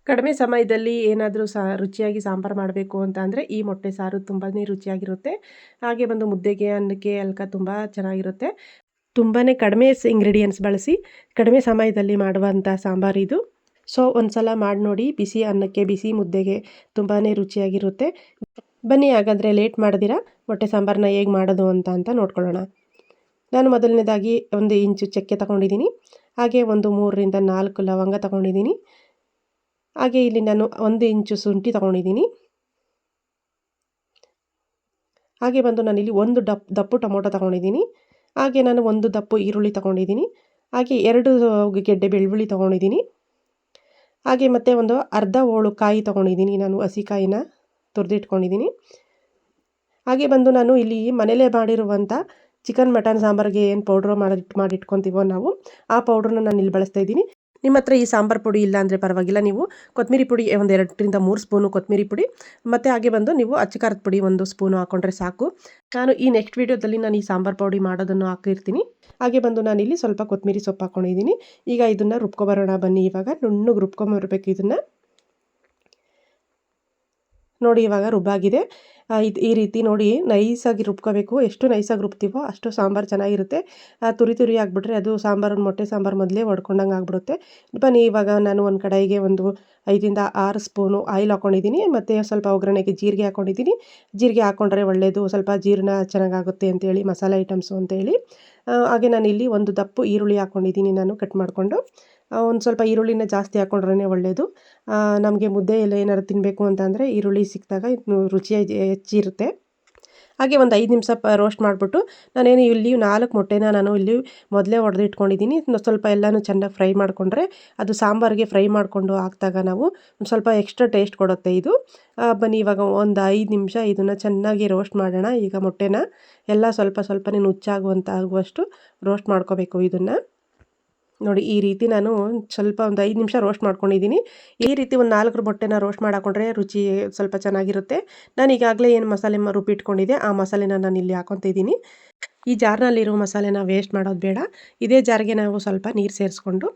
ಕಡಿಮೆ ಸಮಯದಲ್ಲಿ ಏನಾದರೂ ರುಚಿಯಾಗಿ ಸಾಂಬಾರು ಮಾಡಬೇಕು ಅಂತ ಅಂದರೆ ಈ ಮೊಟ್ಟೆ ಸಾರು ತುಂಬಾ ರುಚಿಯಾಗಿರುತ್ತೆ. ಹಾಗೆ ಬಂದು ಮುದ್ದೆಗೆ, ಅನ್ನಕ್ಕೆ ಅಲ್ಕ ತುಂಬ ಚೆನ್ನಾಗಿರುತ್ತೆ. ತುಂಬಾ ಕಡಿಮೆ ಇಂಗ್ರೀಡಿಯೆಂಟ್ಸ್ ಬಳಸಿ ಕಡಿಮೆ ಸಮಯದಲ್ಲಿ ಮಾಡುವಂಥ ಸಾಂಬಾರು ಇದು. ಸೊ ಒಂದ್ಸಲ ಮಾಡಿ ನೋಡಿ, ಬಿಸಿ ಅನ್ನಕ್ಕೆ, ಬಿಸಿ ಮುದ್ದೆಗೆ ತುಂಬಾ ರುಚಿಯಾಗಿರುತ್ತೆ. ಬನ್ನಿ ಹಾಗಾದರೆ ಲೇಟ್ ಮಾಡದಿರ ಮೊಟ್ಟೆ ಸಾಂಬಾರನ್ನ ಹೇಗೆ ಮಾಡೋದು ಅಂತ ನೋಡ್ಕೊಳ್ಳೋಣ. ನಾನು ಮೊದಲನೇದಾಗಿ 1 ಇಂಚು ಚಕ್ಕೆ ತಗೊಂಡಿದ್ದೀನಿ. ಹಾಗೆ ಒಂದು 3 ರಿಂದ 4 ಲವಂಗ ತಗೊಂಡಿದ್ದೀನಿ. ಹಾಗೆ ಇಲ್ಲಿ ನಾನು 1 ಇಂಚು ಶುಂಠಿ ತಗೊಂಡಿದ್ದೀನಿ. ಹಾಗೆ ಬಂದು ನಾನಿಲ್ಲಿ 1 ದಪ್ಪು ಟೊಮೊಟೊ ತಗೊಂಡಿದ್ದೀನಿ. ಹಾಗೆ ನಾನು 1 ದಪ್ಪು ಈರುಳ್ಳಿ ತಗೊಂಡಿದ್ದೀನಿ. ಹಾಗೆ 2 ಗೆಡ್ಡೆ ಬೆಳ್ಳುಳ್ಳಿ ತಗೊಂಡಿದ್ದೀನಿ. ಹಾಗೆ ಮತ್ತು ಒಂದು ಅರ್ಧ ಹೋಳು ಕಾಯಿ ತಗೊಂಡಿದ್ದೀನಿ. ನಾನು ಹಸಿ ಕಾಯಿನ ತುರಿದಿಟ್ಕೊಂಡಿದ್ದೀನಿ. ಹಾಗೆ ಬಂದು ನಾನು ಇಲ್ಲಿ ಮನೇಲೇ ಮಾಡಿರುವಂಥ ಚಿಕನ್ ಮಟನ್ ಸಾಂಬಾರಿಗೆ ಏನು ಪೌಡ್ರ್ ಮಾಡಿಟ್ಕೊತೀವೋ ನಾವು, ಆ ಪೌಡ್ರನ್ನ ನಾನು ಇಲ್ಲಿ ಬಳಸ್ತಾ ಇದ್ದೀನಿ. ನಿಮ್ಮ ಹತ್ರ ಈ ಸಾಂಬಾರು ಪುಡಿ ಇಲ್ಲ ಅಂದರೆ ಪರವಾಗಿಲ್ಲ, ನೀವು ಕೊತ್ತಂಬರಿ ಪುಡಿ ಒಂದು 2 ರಿಂದ 3 ಸ್ಪೂನು ಕೊತ್ತಂಬರಿ ಪುಡಿ, ಮತ್ತು ಹಾಗೆ ಬಂದು ನೀವು ಅಚ್ಚಕಾರದ ಪುಡಿ 1 ಸ್ಪೂನು ಹಾಕ್ಕೊಂಡ್ರೆ ಸಾಕು. ನಾನು ಈ ನೆಕ್ಸ್ಟ್ ವೀಡಿಯೋದಲ್ಲಿ ನಾನು ಈ ಸಾಂಬಾರು ಪುಡಿ ಮಾಡೋದನ್ನು ಹಾಕಿರ್ತೀನಿ. ಹಾಗೆ ಬಂದು ನಾನಿಲ್ಲಿ ಸ್ವಲ್ಪ ಕೊತ್ತಂಬರಿ ಸೊಪ್ಪು ಹಾಕ್ಕೊಂಡಿದ್ದೀನಿ. ಈಗ ಇದನ್ನು ರುಬ್ಕೊಬರೋಣ ಬನ್ನಿ. ಇವಾಗ ನುಣ್ಣಗೆ ರುಬ್ಕೊಂಬರ್ಬೇಕು ಇದನ್ನು. ನೋಡಿ ಇವಾಗ ರುಬ್ಬಾಗಿದೆ. ಈ ರೀತಿ ನೋಡಿ ನೈಸಾಗಿ ರುಬ್ಕೋಬೇಕು. ಎಷ್ಟು ನೈಸಾಗಿ ರುಬ್ತೀವೋ ಅಷ್ಟು ಸಾಂಬಾರು ಚೆನ್ನಾಗಿರುತ್ತೆ. ತುರಿ ಆಗಿಬಿಟ್ರೆ ಅದು ಸಾಂಬಾರು, ಮೊಟ್ಟೆ ಸಾಂಬಾರು ಮೊದಲೇ ಹೊಡ್ಕೊಂಡಂಗೆ ಆಗಿಬಿಡುತ್ತೆ. ಬನ್ನಿ ಇವಾಗ ನಾನು ಒಂದು ಕಡಾಯಿಗೆ ಒಂದು 5 ರಿಂದ 6 ಸ್ಪೂನು ಆಯಿಲ್ ಹಾಕ್ಕೊಂಡಿದ್ದೀನಿ. ಮತ್ತು ಸ್ವಲ್ಪ ಒಗ್ಗರಣೆಗೆ ಜೀರಿಗೆ ಹಾಕ್ಕೊಂಡಿದ್ದೀನಿ. ಜೀರಿಗೆ ಹಾಕ್ಕೊಂಡ್ರೆ ಒಳ್ಳೆಯದು, ಸ್ವಲ್ಪ ಜೀರ್ಣ ಚೆನ್ನಾಗಾಗುತ್ತೆ ಅಂತೇಳಿ, ಮಸಾಲೆ ಐಟಮ್ಸು ಅಂತೇಳಿ. ಹಾಗೆ ನಾನಿಲ್ಲಿ 1 ದಪ್ಪು ಈರುಳ್ಳಿ ಹಾಕ್ಕೊಂಡಿದ್ದೀನಿ, ನಾನು ಕಟ್ ಮಾಡಿಕೊಂಡು. ಒಂದು ಸ್ವಲ್ಪ ಈರುಳ್ಳಿನ ಜಾಸ್ತಿ ಹಾಕ್ಕೊಂಡ್ರೇ ಒಳ್ಳೆಯದು. ನಮಗೆ ಮುದ್ದೆ ಎಲ್ಲ ಏನಾದ್ರು ತಿನ್ನಬೇಕು ಅಂತ ಅಂದರೆ ಈರುಳ್ಳಿ ಸಿಕ್ಕಿದಾಗ ರುಚಿ ಹೆಚ್ಚಿರುತ್ತೆ. ಹಾಗೆ ಒಂದು 5 ನಿಮಿಷ ರೋಸ್ಟ್ ಮಾಡಿಬಿಟ್ಟು ನಾನೇನು ಇಲ್ಲಿ 4 ಮೊಟ್ಟೆನ ನಾನು ಇಲ್ಲಿ ಮೊದಲೇ ಹೊಡೆದಿಟ್ಕೊಂಡಿದ್ದೀನಿ. ಸ್ವಲ್ಪ ಎಲ್ಲನೂ ಚೆನ್ನಾಗಿ ಫ್ರೈ ಮಾಡಿಕೊಂಡ್ರೆ ಅದು ಸಾಂಬಾರಿಗೆ ಫ್ರೈ ಮಾಡಿಕೊಂಡು ಹಾಕಿದಾಗ ನಾವು ಸ್ವಲ್ಪ ಎಕ್ಸ್ಟ್ರಾ ಟೇಸ್ಟ್ ಕೊಡುತ್ತೆ ಇದು. ಬನ್ನಿ ಇವಾಗ ಒಂದು 5 ನಿಮಿಷ ಇದನ್ನು ಚೆನ್ನಾಗಿ ರೋಸ್ಟ್ ಮಾಡೋಣ. ಈಗ ಮೊಟ್ಟೆನ ಎಲ್ಲ ಸ್ವಲ್ಪನೇ ನುಚ್ಚಾಗುವಷ್ಟು ರೋಸ್ಟ್ ಮಾಡ್ಕೋಬೇಕು ಇದನ್ನು. ನೋಡಿ ಈ ರೀತಿ ನಾನು ಸ್ವಲ್ಪ ಒಂದು 5 ನಿಮಿಷ ರೋಸ್ಟ್ ಮಾಡ್ಕೊಂಡಿದ್ದೀನಿ. ಈ ರೀತಿ ಒಂದು 4 ಮೊಟ್ಟೆನ ರೋಸ್ಟ್ ಮಾಡಿ ಹಾಕ್ಕೊಂಡ್ರೆ ರುಚಿ ಸ್ವಲ್ಪ ಚೆನ್ನಾಗಿರುತ್ತೆ. ನಾನು ಈಗಾಗಲೇ ಏನು ಮಸಾಲೆ ರುಬ್ಬಿಟ್ಕೊಂಡಿದ್ದೆ ಆ ಮಸಾಲೆನ ನಾನು ಇಲ್ಲಿ ಹಾಕ್ಕೊತಿದ್ದೀನಿ. ಈ ಜಾರ್ನಲ್ಲಿರೋ ಮಸಾಲೆನ ವೇಸ್ಟ್ ಮಾಡೋದು ಬೇಡ. ಇದೇ ಜಾರ್ಗೆ ನಾವು ಸ್ವಲ್ಪ ನೀರು ಸೇರಿಸ್ಕೊಂಡು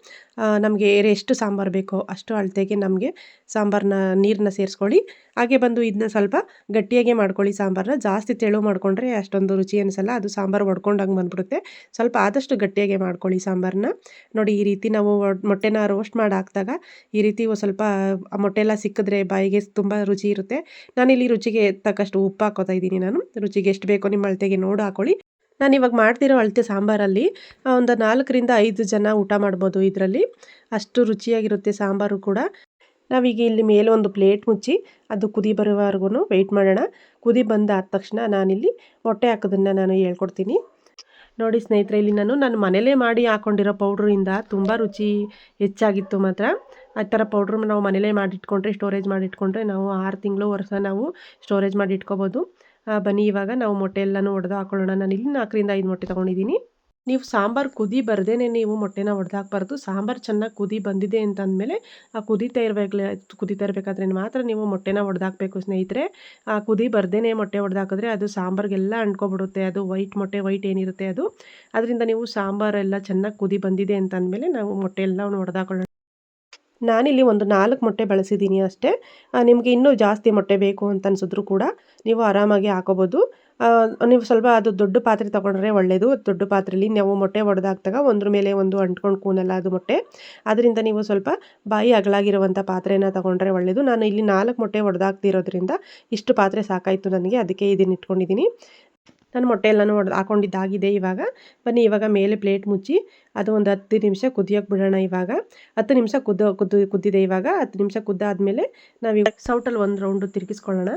ನಮಗೆ ಎಷ್ಟು ಸಾಂಬಾರು ಬೇಕೋ ಅಷ್ಟು ಅಳತೆಗೆ ನಮಗೆ ಸಾಂಬಾರನ್ನ ನೀರನ್ನ ಸೇರಿಸ್ಕೊಳ್ಳಿ. ಹಾಗೆ ಬಂದು ಇದನ್ನ ಸ್ವಲ್ಪ ಗಟ್ಟಿಯಾಗೆ ಮಾಡ್ಕೊಳ್ಳಿ. ಸಾಂಬಾರನ್ನ ಜಾಸ್ತಿ ತೆಳು ಮಾಡಿಕೊಂಡ್ರೆ ಅಷ್ಟೊಂದು ರುಚಿ ಅನಿಸಲ್ಲ, ಅದು ಸಾಂಬಾರು ಒಡ್ಕೊಂಡಂಗೆ ಬಂದ್ಬಿಡುತ್ತೆ. ಸ್ವಲ್ಪ ಆದಷ್ಟು ಗಟ್ಟಿಯಾಗೆ ಮಾಡ್ಕೊಳ್ಳಿ ಸಾಂಬಾರನ್ನ. ನೋಡಿ ಈ ರೀತಿ ನಾವು ಮೊಟ್ಟೆನ ರೋಸ್ಟ್ ಮಾಡಿ ಹಾಕಿದಾಗ ಈ ರೀತಿ ಸ್ವಲ್ಪ ಆ ಮೊಟ್ಟೆ ಎಲ್ಲ ಸಿಕ್ಕಿದ್ರೆ ಬಾಯಿಗೆ ತುಂಬ ರುಚಿ ಇರುತ್ತೆ. ನಾನಿಲ್ಲಿ ರುಚಿಗೆ ತಕ್ಕಷ್ಟು ಉಪ್ಪು ಹಾಕ್ಕೋತಾ ಇದ್ದೀನಿ. ನಾನು ರುಚಿಗೆ ಎಷ್ಟು ಬೇಕೋ ನಿಮ್ಮ ಅಳತೆಗೆ ನೋಡಿ ಹಾಕ್ಕೊಳ್ಳಿ. ನಾನು ಇವಾಗ ಮಾಡ್ತಿರೋ ಅಳತೆ ಸಾಂಬಾರಲ್ಲಿ ಒಂದು 4 ರಿಂದ 5 ಜನ ಊಟ ಮಾಡ್ಬೋದು ಇದರಲ್ಲಿ. ಅಷ್ಟು ರುಚಿಯಾಗಿರುತ್ತೆ ಸಾಂಬಾರು ಕೂಡ. ನಾವೀಗ ಇಲ್ಲಿ ಮೇಲೆ ಒಂದು ಪ್ಲೇಟ್ ಮುಚ್ಚಿ ಅದು ಕುದಿ ಬರೋವರೆಗೂ ವೆಯ್ಟ್ ಮಾಡೋಣ. ಕುದಿ ಬಂದಾದ ತಕ್ಷಣ ನಾನಿಲ್ಲಿ ಮೊಟ್ಟೆ ಹಾಕೋದನ್ನು ನಾನು ಹೇಳ್ಕೊಡ್ತೀನಿ. ನೋಡಿ ಸ್ನೇಹಿತರೆ, ಇಲ್ಲಿ ನಾನು ಮನೇಲೇ ಮಾಡಿ ಹಾಕ್ಕೊಂಡಿರೋ ಪೌಡ್ರಿಂದ ತುಂಬ ರುಚಿ ಹೆಚ್ಚಾಗಿತ್ತು ಮಾತ್ರ. ಆ ಥರ ಪೌಡ್ರ್ ನಾವು ಮನೇಲೇ ಮಾಡಿಟ್ಕೊಂಡ್ರೆ, ಸ್ಟೋರೇಜ್ ಮಾಡಿಟ್ಕೊಂಡ್ರೆ ನಾವು 6 ತಿಂಗಳು, ವರ್ಷ ನಾವು ಸ್ಟೋರೇಜ್ ಮಾಡಿ ಇಟ್ಕೋಬೋದು. ಬನ್ನಿ ಇವಾಗ ನಾವು ಮೊಟ್ಟೆ ಎಲ್ಲನೂ ಒಡೆದು ಹಾಕೊಳ್ಳೋಣ. ನಾನು ಇಲ್ಲಿ 4 ರಿಂದ 5 ಮೊಟ್ಟೆ ತೊಗೊಂಡಿದ್ದೀನಿ. ನೀವು ಸಾಂಬಾರು ಕುದಿ ಬರ್ದೇನೆ ನೀವು ಮೊಟ್ಟೆನ ಒಡೆದು ಹಾಕಬಾರ್ದು. ಸಾಂಬಾರು ಚೆನ್ನಾಗಿ ಕುದಿ ಬಂದಿದೆ ಅಂತಂದಮೇಲೆ ಆ ಕುದೀತಾ ಇರಬೇಕಾದ್ರೆ ಮಾತ್ರ ನೀವು ಮೊಟ್ಟೆನ ಒಡೆದು ಹಾಕಬೇಕು ಸ್ನೇಹಿತರೆ. ಆ ಕುದಿ ಬರ್ದೇನೆ ಮೊಟ್ಟೆ ಒಡೆದು ಹಾಕಿದ್ರೆ ಅದು ಸಾಂಬಾರಿಗೆಲ್ಲ ಅಂಟ್ಕೊಬಿಡುತ್ತೆ. ಅದು ಮೊಟ್ಟೆ ವೈಟ್ ಏನಿರುತ್ತೆ ಅದು. ಅದರಿಂದ ನೀವು ಸಾಂಬಾರೆಲ್ಲ ಚೆನ್ನಾಗಿ ಕುದಿ ಬಂದಿದೆ ಅಂತಂದಮೇಲೆ ನಾವು ಮೊಟ್ಟೆ ಎಲ್ಲವನ್ನು ಒಡೆದು ಹಾಕೊಳ್ಳೋಣ. ನಾನಿಲ್ಲಿ ಒಂದು 4 ಮೊಟ್ಟೆ ಬಳಸಿದ್ದೀನಿ ಅಷ್ಟೇ. ನಿಮಗೆ ಇನ್ನೂ ಜಾಸ್ತಿ ಮೊಟ್ಟೆ ಬೇಕು ಅಂತ ಅನಿಸಿದ್ರು ಕೂಡ ನೀವು ಆರಾಮಾಗಿ ಹಾಕೋಬೋದು. ನೀವು ಸ್ವಲ್ಪ ಅದು ದೊಡ್ಡ ಪಾತ್ರೆ ತೊಗೊಂಡ್ರೆ ಒಳ್ಳೆಯದು. ದೊಡ್ಡ ಪಾತ್ರೆಯಲ್ಲಿ ನಾವು ಮೊಟ್ಟೆ ಒಡೆದಾಕ್ದಾಗ ಒಂದ್ರ ಮೇಲೆ ಒಂದು ಅಂಟ್ಕೊಂಡು ಕೂನಲ್ಲ ಅದು ಮೊಟ್ಟೆ. ಅದರಿಂದ ನೀವು ಸ್ವಲ್ಪ ಬಾಯಿ ಅಗಲಾಗಿರುವಂಥ ಪಾತ್ರೆನ ತೊಗೊಂಡ್ರೆ ಒಳ್ಳೆಯದು. ನಾನು ಇಲ್ಲಿ 4 ಮೊಟ್ಟೆ ಒಡೆದಾಕ್ತಿರೋದ್ರಿಂದ ಇಷ್ಟು ಪಾತ್ರೆ ಸಾಕಾಯಿತು ನನಗೆ, ಅದಕ್ಕೆ ಇದನ್ನು ಇಟ್ಕೊಂಡಿದ್ದೀನಿ. ನಾನು ಮೊಟ್ಟೆ ಎಲ್ಲನೂ ಹಾಕ್ಕೊಂಡಿದ್ದಾಗಿದೆ. ಇವಾಗ ಬನ್ನಿ ಇವಾಗ ಮೇಲೆ ಪ್ಲೇಟ್ ಮುಚ್ಚಿ ಅದು ಒಂದು 10 ನಿಮಿಷ ಕುದಿಯೋಕೆ ಬಿಡೋಣ. ಇವಾಗ 10 ನಿಮಿಷ ಕುದ್ದಿದೆ. ಇವಾಗ 10 ನಿಮಿಷ ಕುದ್ದಾದಮೇಲೆ ನಾವು ಸೌಟಲ್ಲಿ ಒಂದು ರೌಂಡು ತಿರುಗಿಸ್ಕೊಳ್ಳೋಣ.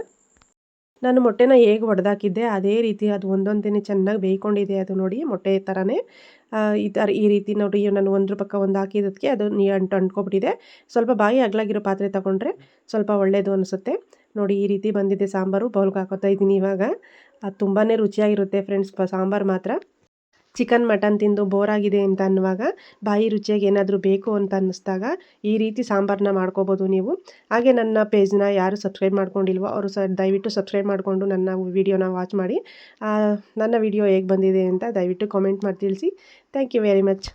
ನಾನು ಮೊಟ್ಟೆನ ಹೇಗೆ ಒಡೆದಾಕಿದ್ದೆ ಅದೇ ರೀತಿ ಅದು ಒಂದೊಂದೇ ಚೆನ್ನಾಗಿ ಬೇಯ್ಕೊಂಡಿದೆ. ಅದು ನೋಡಿ ಮೊಟ್ಟೆ ಥರನೇ ಈ ರೀತಿ ನೋಡಿ. ನಾನು ಒಂದ್ರ ಪಕ್ಕ ಒಂದು ಹಾಕಿದ್ದಕ್ಕೆ ಅದು ಅಂಟ್ಕೊಬಿಟ್ಟಿದೆ. ಸ್ವಲ್ಪ ಬಾಯಿ ಅಗಲಾಗಿರೋ ಪಾತ್ರೆ ತೊಗೊಂಡ್ರೆ ಸ್ವಲ್ಪ ಒಳ್ಳೆಯದು ಅನಿಸುತ್ತೆ. ನೋಡಿ ಈ ರೀತಿ ಬಂದಿದೆ ಸಾಂಬಾರು. ಬೌಲ್ಗೆ ಹಾಕೋತಾ ಇದ್ದೀನಿ ಇವಾಗ. ಅದು ತುಂಬಾ ರುಚಿಯಾಗಿರುತ್ತೆ ಫ್ರೆಂಡ್ಸ್ ಸಾಂಬಾರು ಮಾತ್ರ. ಚಿಕನ್ ಮಟನ್ ತಿಂದು ಬೋರ್ ಆಗಿದೆ ಅಂತ ಅನ್ನುವಾಗ, ಬಾಯಿ ರುಚಿಯಾಗಿ ಏನಾದರೂ ಬೇಕು ಅಂತ ಅನ್ನಿಸ್ದಾಗ ಈ ರೀತಿ ಸಾಂಬಾರನ್ನ ಮಾಡ್ಕೋಬೋದು ನೀವು. ಹಾಗೆ ನನ್ನ ಪೇಜ್ನ ಯಾರು ಸಬ್ಸ್ಕ್ರೈಬ್ ಮಾಡ್ಕೊಂಡಿಲ್ವೋ ಅವರು ದಯವಿಟ್ಟು ಸಬ್ಸ್ಕ್ರೈಬ್ ಮಾಡಿಕೊಂಡು ನನ್ನ ವಿಡಿಯೋನ ವಾಚ್ ಮಾಡಿ. ನನ್ನ ವಿಡಿಯೋ ಹೇಗೆ ಬಂದಿದೆ ಅಂತ ದಯವಿಟ್ಟು ಕಾಮೆಂಟ್ ಮಾಡಿ ತಿಳಿಸಿ. Thank you very much.